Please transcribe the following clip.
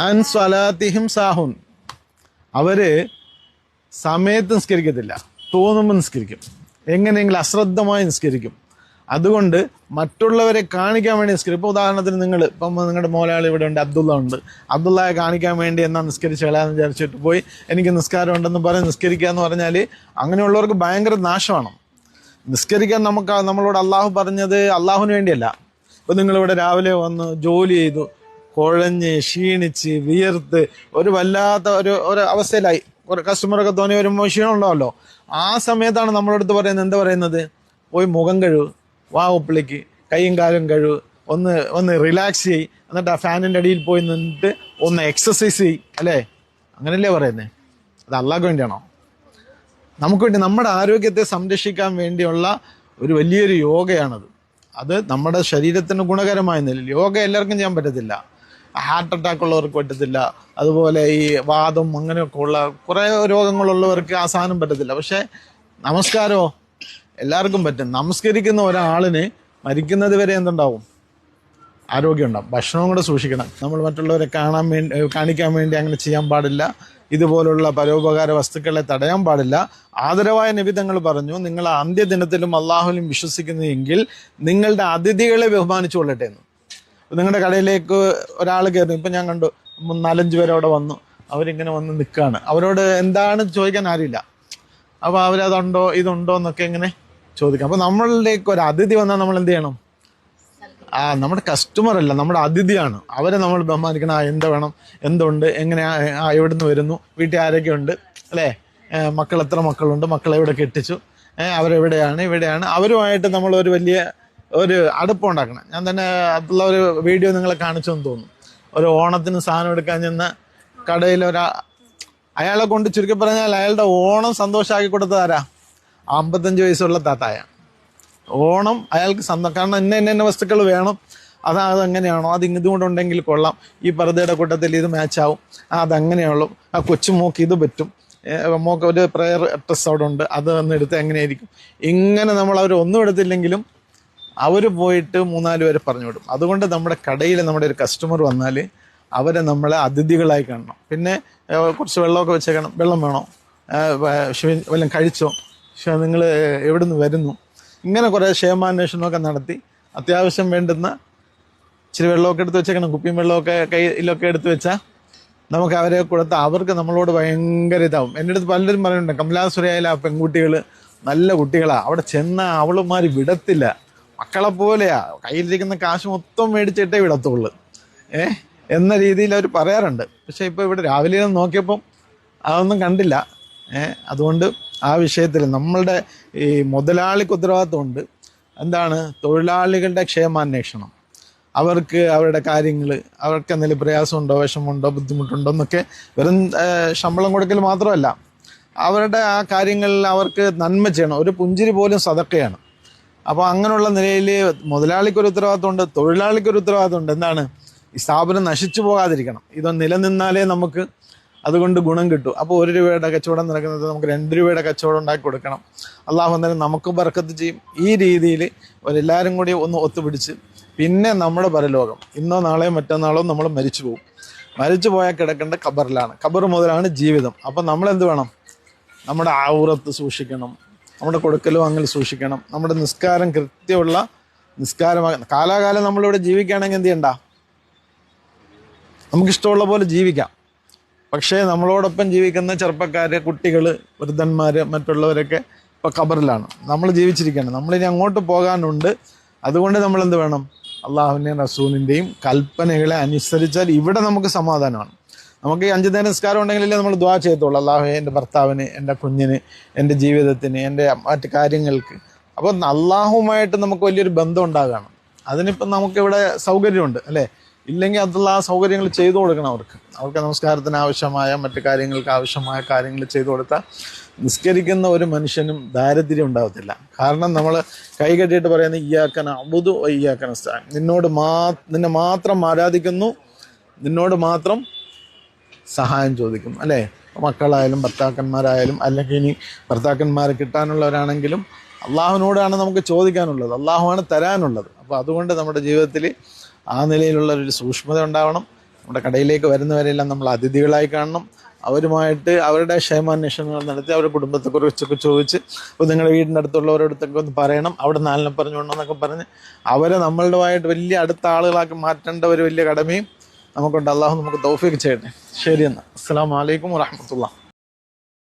അൻ സ്വലാത്തിഹിം സാഹുൻ. അവര് സമയത്ത് നിസ്കരിക്കത്തില്ല, തോന്നുമ്പോൾ നിസ്കരിക്കും, എങ്ങനെയെങ്കിലും അശ്രദ്ധമായി നിസ്കരിക്കും. അതുകൊണ്ട് മറ്റുള്ളവരെ കാണിക്കാൻ വേണ്ടി നിസ്കരിക്കും. ഇപ്പോൾ ഉദാഹരണത്തിന് ഇപ്പം നിങ്ങളുടെ മോലാളി ഇവിടെ ഉണ്ട്, അബ്ദുള്ള ഉണ്ട്. അബ്ദുള്ളയെ കാണിക്കാൻ വേണ്ടി എന്നാ നിസ്കരിച്ച് കളയാന്ന് വിചാരിച്ചിട്ട് പോയി എനിക്ക് നിസ്കാരം ഉണ്ടെന്ന് പറഞ്ഞ് നിസ്കരിക്കുക എന്ന് പറഞ്ഞാൽ അങ്ങനെയുള്ളവർക്ക് ഭയങ്കര നാശമാണ്. നിസ്കരിക്കാൻ നമ്മളോട് അള്ളാഹു പറഞ്ഞത് അള്ളാഹുവിന് വേണ്ടിയല്ല. ഇപ്പം നിങ്ങളിവിടെ രാവിലെ വന്ന് ജോലി ചെയ്തു, കുഴഞ്ഞ് ക്ഷീണിച്ച് വിയർത്ത് ഒരു വല്ലാത്ത ഒരു അവസ്ഥയിലായി, കസ്റ്റമറൊക്കെ തോന്നി വരുമ്പോൾ ക്ഷീണം ഉണ്ടാവല്ലോ. ആ സമയത്താണ് നമ്മളടുത്ത് പറയുന്നത്, എന്താ പറയുന്നത്, പോയി മുഖം കഴുകു, വാ ഉപ്പിളിക്ക്, കൈയും കാലും കഴുകു, ഒന്ന് റിലാക്സ് ചെയ്യ്, എന്നിട്ട് ആ ഫാനിൻ്റെ അടിയിൽ പോയി നിന്നിട്ട് ഒന്ന് എക്സസൈസ് ചെയ്യ്, അല്ലേ? അങ്ങനെയല്ലേ പറയുന്നത്? അത് അള്ളാഹ്ക്ക് വേണ്ടിയാണോ? നമുക്ക് വേണ്ടി, നമ്മുടെ ആരോഗ്യത്തെ സംരക്ഷിക്കാൻ വേണ്ടിയുള്ള ഒരു വലിയൊരു യോഗയാണത്. അത് നമ്മുടെ ശരീരത്തിന് ഗുണകരമായ നിലയിൽ. യോഗ എല്ലാവർക്കും ചെയ്യാൻ പറ്റത്തില്ല. ഹാർട്ട് അറ്റാക്ക് ഉള്ളവർക്ക് പറ്റത്തില്ല, അതുപോലെ ഈ വാദം അങ്ങനെയൊക്കെ ഉള്ള കുറേ രോഗങ്ങളുള്ളവർക്ക് ആ സാധനം പറ്റത്തില്ല. പക്ഷേ നമസ്കാരമോ എല്ലാവർക്കും പറ്റും. നമസ്കരിക്കുന്ന ഒരാളിന് മരിക്കുന്നത് വരെ എന്തുണ്ടാവും? ആരോഗ്യം ഉണ്ടാവും. ഭക്ഷണവും കൂടെ സൂക്ഷിക്കണം. നമ്മൾ മറ്റുള്ളവരെ കാണിക്കാൻ വേണ്ടി അങ്ങനെ ചെയ്യാൻ പാടില്ല. ഇതുപോലുള്ള പരോപകാര വസ്തുക്കളെ തടയാൻ പാടില്ല. ആദരവായ നബി തങ്ങൾ പറഞ്ഞു, നിങ്ങൾ അന്ത്യദിനത്തിലും അള്ളാഹുവിലും വിശ്വസിക്കുന്നെങ്കിൽ നിങ്ങളുടെ അതിഥികളെ ബഹുമാനിച്ചു കൊള്ളട്ടെ എന്ന്. നിങ്ങളുടെ കടയിലേക്ക് ഒരാൾ കയറി, ഇപ്പം ഞാൻ കണ്ടു 4-5 പേര് അവിടെ വന്നു, അവരിങ്ങനെ വന്ന് നിൽക്കുകയാണ്. അവരോട് എന്താണ് ചോദിക്കാൻ ആരില്ല. അപ്പോൾ അവരതുണ്ടോ ഇതുണ്ടോ എന്നൊക്കെ ഇങ്ങനെ ചോദിക്കാം. അപ്പോൾ നമ്മളിലേക്ക് ഒരു അതിഥി വന്നാൽ നമ്മൾ എന്ത് ചെയ്യണം? നമ്മുടെ കസ്റ്റമർ അല്ല, നമ്മുടെ അതിഥിയാണ്. അവരെ നമ്മൾ ബഹുമാനിക്കണം. എന്താ വേണം, എന്തുണ്ട്, എങ്ങനെയാ, എവിടുന്ന് വരുന്നു, വീട്ടിൽ ആരൊക്കെ ഉണ്ട്, അല്ലേ, മക്കൾ എത്ര മക്കളുണ്ട്, മക്കളെ എവിടെ കെട്ടിച്ചു, ഇവിടെയാണ്. അവരുമായിട്ട് നമ്മൾ ഒരു വലിയ അടുപ്പം ഉണ്ടാക്കണം. ഞാൻ തന്നെ അതുള്ള ഒരു വീഡിയോ നിങ്ങളെ കാണിച്ചെന്ന് തോന്നുന്നു. ഒരു ഓണത്തിന് സാധനം എടുക്കാൻ ചെന്ന കടയിൽ അയാളെ കൊണ്ട് ചുരുക്കി പറഞ്ഞാൽ അയാളുടെ ഓണം സന്തോഷമാക്കി കൊടുത്തതാരാ? 55 വയസ്സുള്ള താത്തായ. ഓണം അയാൾക്ക് കാരണം ഇന്ന വസ്തുക്കൾ വേണം, അതെങ്ങനെയാണോ, അത് ഇതുകൊണ്ടുണ്ടെങ്കിൽ കൊള്ളാം, ഈ പർദ്ദയുടെ കൂട്ടത്തിൽ ഇത് മാച്ചാവും, അതങ്ങനെയുള്ളൂ, ആ കൊച്ചുമോക്ക് ഇത് പറ്റും, മോക്ക് ഒരു പ്രയർ ഡ്രസ് അവിടെ ഉണ്ട്, അത് ഒന്ന് എടുത്ത് എങ്ങനെയായിരിക്കും. ഇങ്ങനെ നമ്മൾ അവർ ഒന്നും എടുത്തില്ലെങ്കിലും അവർ പോയിട്ട് 3-4 പേരെ പറഞ്ഞു വിടും. അതുകൊണ്ട് നമ്മുടെ കടയിൽ നമ്മുടെ ഒരു കസ്റ്റമർ വന്നാൽ അവരെ നമ്മളെ അതിഥികളായി കാണണം. പിന്നെ കുറച്ച് വെള്ളമൊക്കെ വെച്ചേക്കണം. വെള്ളം വേണോ, വല്ലതും കഴിച്ചോ, നിങ്ങൾ എവിടെ നിന്ന് വരുന്നു, ഇങ്ങനെ കുറേ ക്ഷേമാന്വേഷണമൊക്കെ നടത്തി അത്യാവശ്യം വേണ്ടുന്ന ഇച്ചിരി വെള്ളമൊക്കെ എടുത്ത് വെച്ചേക്കണം. കുപ്പിയും വെള്ളമൊക്കെ കയ്യിലൊക്കെ എടുത്ത് വെച്ചാൽ നമുക്ക് അവരെ കൊടുത്താൽ അവർക്ക് നമ്മളോട് ഭയങ്കര ഇതാവും. എൻ്റെ അടുത്ത് പലരും പറയുന്നുണ്ട്, കമലാസുരയായാലും ആ പെൺകുട്ടികൾ നല്ല കുട്ടികളാണ്, അവിടെ ചെന്നാൽ അവളുമാർ വിടത്തില്ല, മക്കളെ പോലെയാ, കയ്യിലിരിക്കുന്ന കാശ് മൊത്തം മേടിച്ചിട്ടേ വിടത്തുള്ളൂ എന്ന രീതിയിൽ അവർ പറയാറുണ്ട്. പക്ഷേ ഇപ്പോൾ ഇവിടെ രാവിലെ നോക്കിയപ്പം അതൊന്നും കണ്ടില്ല. അതുകൊണ്ട് ആ വിഷയത്തിൽ നമ്മളുടെ ഈ മുതലാളിക്ക് ഉത്തരവാദിത്വമുണ്ട്. എന്താണ്? തൊഴിലാളികളുടെ ക്ഷേമാന്വേഷണം, അവർക്ക് അവരുടെ കാര്യങ്ങൾ, അവർക്ക് എന്തെങ്കിലും പ്രയാസമുണ്ടോ, വിഷമമുണ്ടോ, ബുദ്ധിമുട്ടുണ്ടോ എന്നൊക്കെ വെറും ശമ്പളം കൊടുക്കൽ മാത്രമല്ല, അവരുടെ ആ കാര്യങ്ങളിൽ അവർക്ക് നന്മ ചെയ്യണം. ഒരു പുഞ്ചിരി പോലും സദക്കയാണ്. അപ്പോൾ അങ്ങനെയുള്ള നിലയിൽ മുതലാളിക്കൊരു ഉത്തരവാദിത്വമുണ്ട്, തൊഴിലാളിക്കൊരു ഉത്തരവാദിത്വമുണ്ട്. എന്താണ്? ഈ സ്ഥാപനം നശിച്ചു പോകാതിരിക്കണം. ഇതൊന്ന് നിലനിന്നാലേ നമുക്ക് അതുകൊണ്ട് ഗുണം കിട്ടും. അപ്പോൾ 1 രൂപയുടെ കച്ചവടം നടക്കുന്നത് നമുക്ക് 2 രൂപയുടെ കച്ചവടം ഉണ്ടാക്കി കൊടുക്കണം. അള്ളാഹു അന്നേരം നമുക്ക് ബർക്കത്ത് ചെയ്യും. ഈ രീതിയിൽ എല്ലാവരും കൂടി ഒന്ന് ഒത്തുപിടിച്ച്, പിന്നെ നമ്മുടെ പരലോകം ഇന്നോ നാളെയോ മറ്റന്നാളോ നമ്മൾ മരിച്ചു പോകും. മരിച്ചു പോയാൽ കിടക്കേണ്ട ഖബറിലാണ്. ഖബർ മുതലാണ് ജീവിതം. അപ്പം നമ്മളെന്ത് വേണം? നമ്മുടെ ഔറത്ത് സൂക്ഷിക്കണം, നമ്മുടെ കൊടുക്കലും വാങ്ങൽ സൂക്ഷിക്കണം, നമ്മുടെ നിസ്കാരം കൃത്യമുള്ള നിസ്കാരമായി കാലാകാലം നമ്മളിവിടെ ജീവിക്കുകയാണെങ്കിൽ എന്ത് ചെയ്യണ്ട, നമുക്കിഷ്ടമുള്ള പോലെ ജീവിക്കാം. പക്ഷേ നമ്മളോടൊപ്പം ജീവിക്കുന്ന ചെറുപ്പക്കാർ, കുട്ടികൾ, വൃദ്ധന്മാർ, മറ്റുള്ളവരൊക്കെ ഇപ്പോൾ ഖബറിലാണ്. നമ്മൾ ജീവിച്ചിരിക്കുകയാണ്. നമ്മളിനി അങ്ങോട്ട് പോകാനുണ്ട്. അതുകൊണ്ട് നമ്മളെന്ത് വേണം? അള്ളാഹുവിൻ്റെയും റസൂലിൻ്റെയും കൽപ്പനകളെ അനുസരിച്ചാൽ ഇവിടെ നമുക്ക് സമാധാനമാണ്. നമുക്ക് ഈ 5 നേരം നിസ്കാരം ഉണ്ടെങ്കിലല്ലേ നമ്മൾ ദുആ ചെയ്യത്തുള്ളൂ. അള്ളാഹുവേ, എൻ്റെ ഭർത്താവിന്, എൻ്റെ കുഞ്ഞിന്, എൻ്റെ ജീവിതത്തിന്, എൻ്റെ മറ്റ് കാര്യങ്ങൾക്ക്. അപ്പോൾ അള്ളാഹുമായിട്ട് നമുക്ക് വലിയൊരു ബന്ധം ഉണ്ടാകുകയാണ്. അതിനിപ്പം നമുക്കിവിടെ സൗകര്യമുണ്ട്, അല്ലേ? ഇല്ലെങ്കിൽ അതുള്ള ആ സൗകര്യങ്ങൾ ചെയ്തു കൊടുക്കണം അവർക്ക് നമസ്കാരത്തിന് ആവശ്യമായ മറ്റു കാര്യങ്ങൾക്ക് ആവശ്യമായ കാര്യങ്ങൾ ചെയ്തു കൊടുത്താൽ നിസ്കരിക്കുന്ന ഒരു മനുഷ്യനും ദാരിദ്ര്യം ഉണ്ടാകത്തില്ല. കാരണം നമ്മൾ കൈ കെട്ടിയിട്ട് പറയുന്നത് ഇയ്യാക നഅ്ബുദു വ ഇയ്യാക നസ്തഈൻ, നിന്നെ മാത്രം ആരാധിക്കുന്നു, നിന്നോട് മാത്രം സഹായം ചോദിക്കും, അല്ലേ? മക്കളായാലും ഭർത്താക്കന്മാരായാലും, അല്ലെങ്കിൽ ഇനി ഭർത്താക്കന്മാരെ കിട്ടാനുള്ളവരാണെങ്കിലും അള്ളാഹുവിനോടാണ് നമുക്ക് ചോദിക്കാനുള്ളത്, അള്ളാഹുവാണ് തരാനുള്ളത്. അപ്പോൾ അതുകൊണ്ട് നമ്മുടെ ജീവിതത്തിൽ ആ നിലയിലുള്ള ഒരു സൂക്ഷ്മത ഉണ്ടാവണം. നമ്മുടെ കടയിലേക്ക് വരുന്നവരെല്ലാം നമ്മൾ അതിഥികളായി കാണണം. അവരുമായിട്ട് അവരുടെ ക്ഷേമാന്വേഷണങ്ങൾ നടത്തി അവരുടെ കുടുംബത്തെക്കുറിച്ചൊക്കെ ചോദിച്ച്, ഇപ്പോൾ നിങ്ങളുടെ വീടിൻ്റെ അടുത്തുള്ളവരോടത്തൊക്കെ ഒന്ന് പറയണം, അവിടെ നാലിനെ പറഞ്ഞുകൊണ്ടെന്നൊക്കെ പറഞ്ഞ് അവരെ നമ്മളുമായിട്ട് വലിയ അടുത്ത ആളുകളാക്കി മാറ്റേണ്ട ഒരു വലിയ കടമയും നമുക്കുണ്ട്. അള്ളാഹു നമുക്ക് തൗഫീഖ് ചെയ്യട്ടെ. ശരി എന്നാൽ അസ്സലാമു അലൈക്കും വറഹ്മത്തുള്ളാഹി.